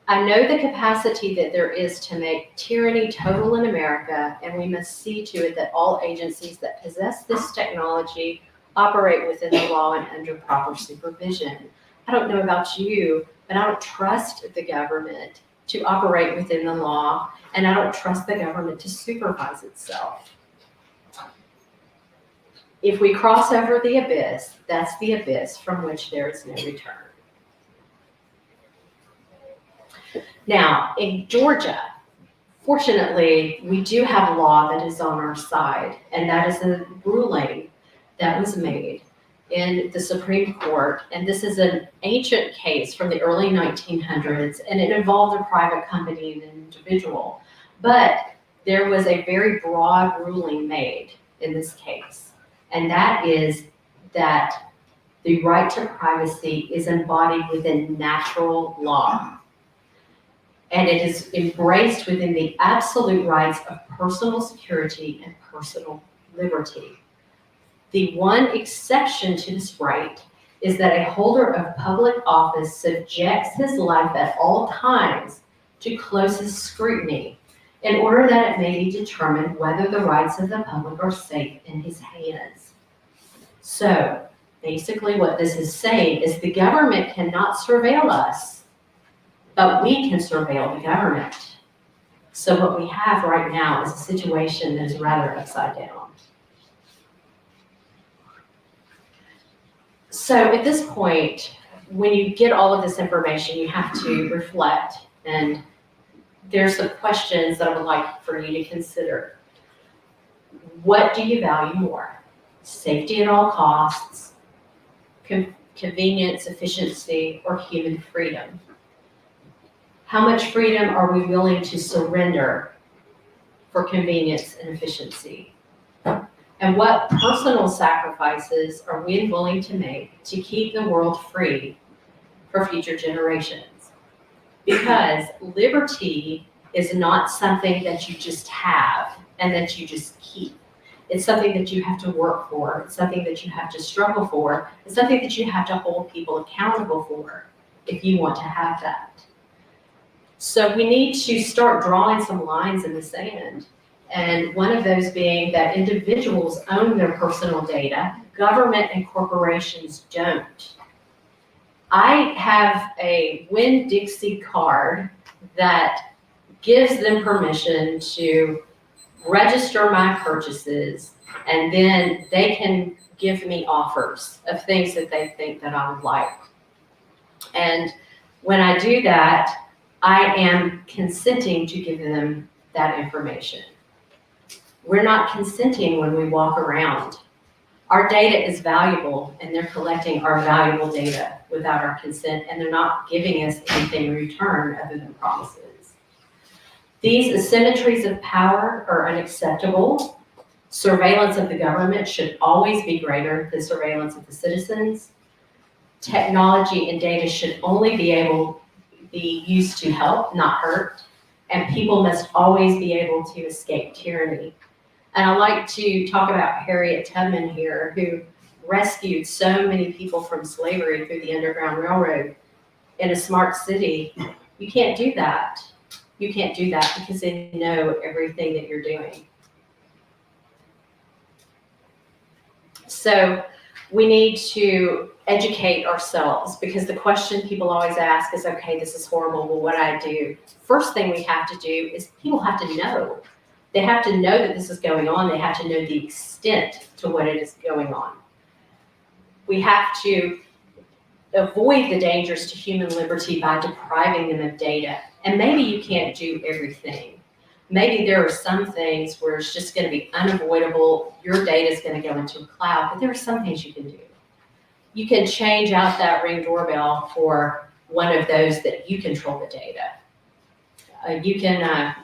I know the capacity that there is to make tyranny total in America, and we must see to it that all agencies that possess this technology operate within the law and under proper supervision. I don't know about you, but I don't trust the government to operate within the law, and I don't trust the government to supervise itself. If we cross over the abyss, that's the abyss from which there is no return. Now, in Georgia, fortunately, we do have law that is on our side, and that is a ruling that was made in the Supreme Court, and this is an ancient case from the early 1900s, and it involved a private company and an individual. But there was a very broad ruling made in this case, and that is that the right to privacy is embodied within natural law, and it is embraced within the absolute rights of personal security and personal liberty. The one exception to this right is that a holder of public office subjects his life at all times to closest scrutiny in order that it may be determined whether the rights of the public are safe in his hands. So basically what this is saying is the government cannot surveil us, but we can surveil the government. So what we have right now is a situation that is rather upside down. So at this point, when you get all of this information, you have to reflect, and there's some questions that I would like for you to consider. What do you value more? Safety at all costs, convenience, efficiency, or human freedom? How much freedom are we willing to surrender for convenience and efficiency? And what personal sacrifices are we willing to make to keep the world free for future generations? Because liberty is not something that you just have and that you just keep. It's something that you have to work for. It's something that you have to struggle for. It's something that you have to hold people accountable for if you want to have that. So we need to start drawing some lines in the sand. And one of those being that individuals own their personal data, government and corporations don't. I have a Winn-Dixie card that gives them permission to register my purchases, and then they can give me offers of things that they think that I would like. And when I do that, I am consenting to give them that information. We're not consenting when we walk around. Our data is valuable, and they're collecting our valuable data without our consent, and they're not giving us anything in return other than promises. These asymmetries of power are unacceptable. Surveillance of the government should always be greater than surveillance of the citizens. Technology and data should only be used to help, not hurt, and people must always be able to escape tyranny. And I like to talk about Harriet Tubman here, who rescued so many people from slavery through the Underground Railroad in a smart city. You can't do that. You can't do that because they know everything that you're doing. So we need to educate ourselves, because the question people always ask is, okay, this is horrible, well, what do I do? First thing we have to do is people have to know. They have to know that this is going on. They have to know the extent to what it is going on. We have to avoid the dangers to human liberty by depriving them of data. And maybe you can't do everything. Maybe there are some things where it's just going to be unavoidable. Your data is going to go into a cloud, but there are some things you can do. You can change out that Ring doorbell for one of those that you control the data. You can,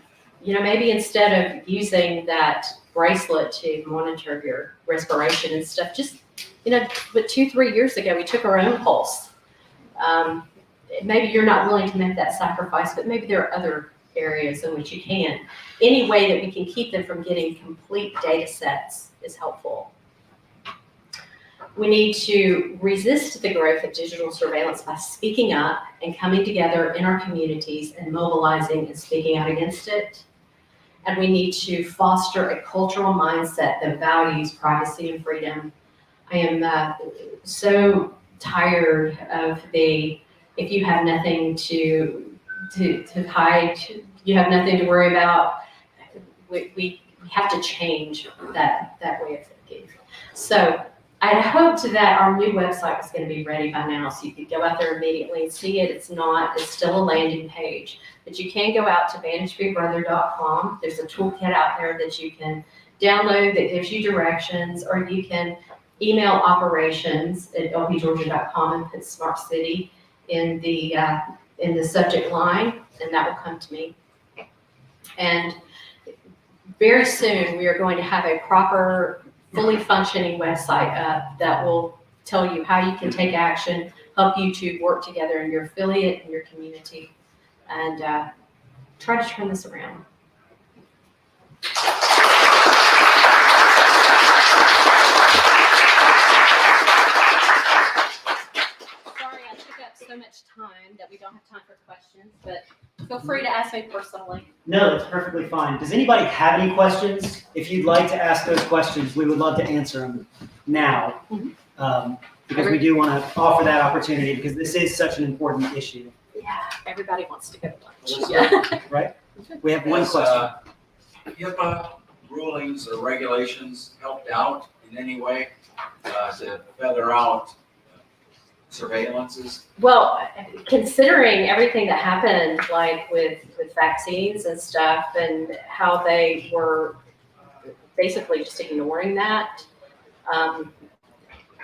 maybe instead of using that bracelet to monitor your respiration and stuff, just, but 2-3 years ago, we took our own pulse. Maybe you're not willing to make that sacrifice, but maybe there are other areas in which you can. Any way that we can keep them from getting complete data sets is helpful. We need to resist the growth of digital surveillance by speaking up and coming together in our communities and mobilizing and speaking out against it. And we need to foster a cultural mindset that values privacy and freedom. I am so tired of if you have nothing to hide, you have nothing to worry about. We have to change that way of thinking. So I hoped that our new website was going to be ready by now, so you could go out there immediately and see it. It's not. It's still a landing page. But you can go out to banishbigbrother.com. There's a toolkit out there that you can download that gives you directions, or you can email operations@lpgeorgia.com and put Smart City in the subject line, and that will come to me. And very soon, we are going to have a proper, fully functioning website up that will tell you how you can take action, help you to work together in your affiliate and your community, and try to turn this around. Sorry, I took up so much time that we don't have time for questions, but feel free to ask me personally. No, that's perfectly fine. Does anybody have any questions? If you'd like to ask those questions, we would love to answer them now. Because we do want to offer that opportunity because this is such an important issue. Yeah, everybody wants to go to lunch. Yeah. Right? We have one question. HIPAA rulings or regulations helped out in any way to feather out surveillances? Well, considering everything that happened, like with vaccines and stuff, and how they were basically just ignoring that,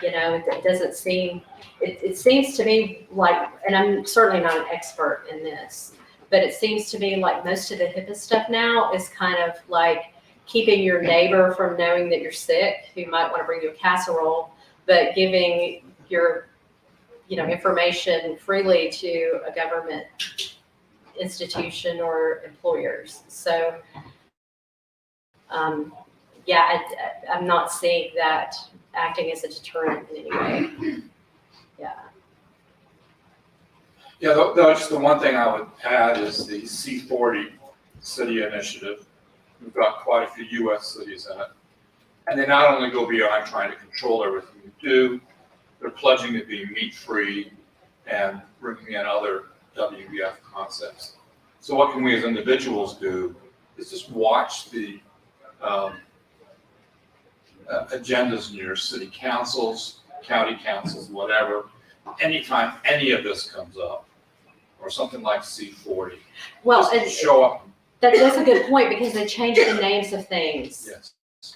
it doesn't seem. It seems to me like, and I'm certainly not an expert in this, but it seems to me like most of the HIPAA stuff now is kind of like keeping your neighbor from knowing that you're sick, who might want to bring you a casserole, but giving your information freely to a government institution or employers. So, I'm not seeing that acting as a deterrent in any way. Yeah, that's the one thing I would add is the C40 city initiative. We've got quite a few U.S. cities in it. And they not only go beyond trying to control everything you do, they're pledging to be meat-free and bringing in other WBF concepts. So what can we as individuals do is just watch the agendas in your city councils, county councils, whatever. Anytime any of this comes up, or something like C40, well, just show up. That's a good point because they change the names of things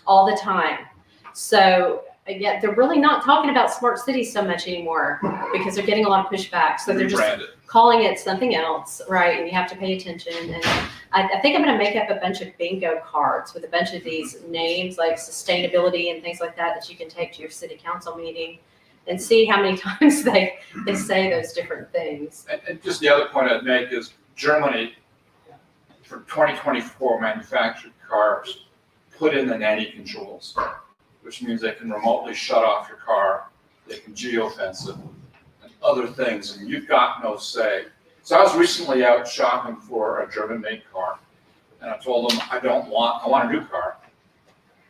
all the time. So yet they're really not talking about smart cities so much anymore because they're getting a lot of pushback. So they're just calling it something else, right? And you have to pay attention. And I think I'm going to make up a bunch of bingo cards with a bunch of these names like sustainability and things like that you can take to your city council meeting and see how many times they say those different things. And just the other point I'd make is Germany, for 2024 manufactured cars, put in the nanny controls, which means they can remotely shut off your car, they can geofence it, and other things, and you've got no say. So I was recently out shopping for a German-made car, and I told them I want a new car,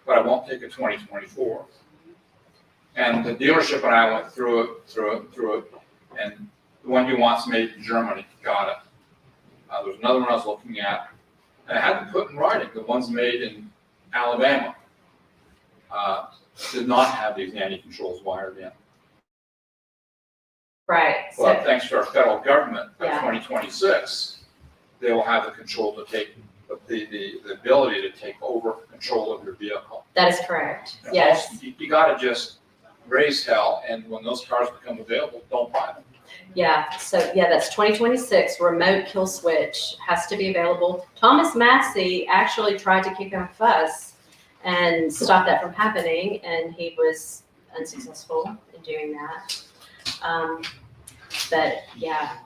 but I won't take a 2024. And the dealership and I went through it, and the one you want's made in Germany, got it. There's another one I was looking at, and I had to put in writing, the ones made in Alabama did not have these nanny controls wired in. Right. But thanks to our federal government, by 2026, they will have the control to take the ability to take over control of your vehicle. That is correct. And Yes. also, you got to just raise hell, and when those cars become available, don't buy them. Yeah, so that's 2026. Remote kill switch has to be available. Thomas Massey actually tried to kick up a fuss and stop that from happening, and he was unsuccessful in doing that. But yeah.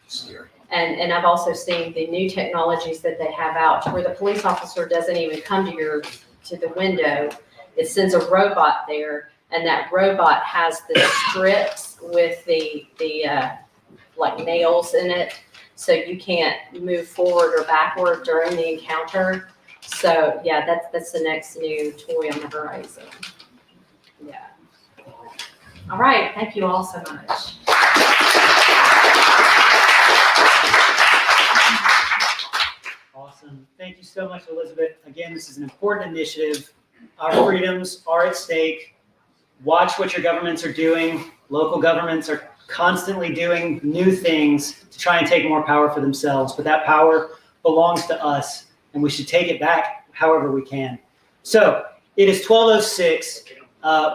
Scary. And I've also seen the new technologies that they have out where the police officer doesn't even come to the window. It sends a robot there, and that robot has the strips with the like nails in it, so you can't move forward or backward during the encounter. So yeah, that's the next new toy on the horizon. Yeah. All right, thank you all so much. Awesome. Thank you so much, Elizabeth. Again, this is an important initiative. Our freedoms are at stake. Watch what your governments are doing. Local governments are constantly doing new things to try and take more power for themselves, but that power belongs to us, and we should take it back however we can. So it is 12:06.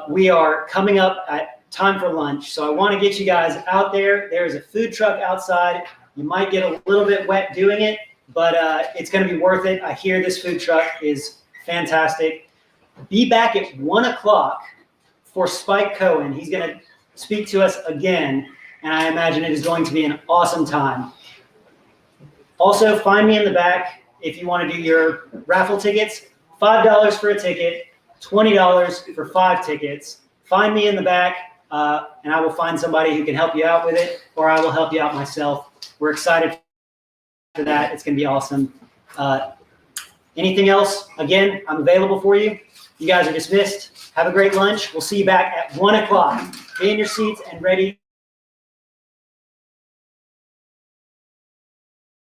we are coming up at time for lunch. So I want to get you guys out there. There is a food truck outside. You might get a little bit wet doing it, but it's going to be worth it. I hear this food truck is fantastic. Be back at 1 o'clock for Spike Cohen. He's going to speak to us again, and I imagine it is going to be an awesome time. Also, find me in the back if you want to do your raffle tickets. $5 for a ticket, $20 for 5 tickets. Find me in the back, and I will find somebody who can help you out with it, or I will help you out myself. We're excited for that. It's going to be awesome. Anything else? Again, I'm available for you. You guys are dismissed. Have a great lunch. We'll see you back at 1 o'clock. Be in your seats and ready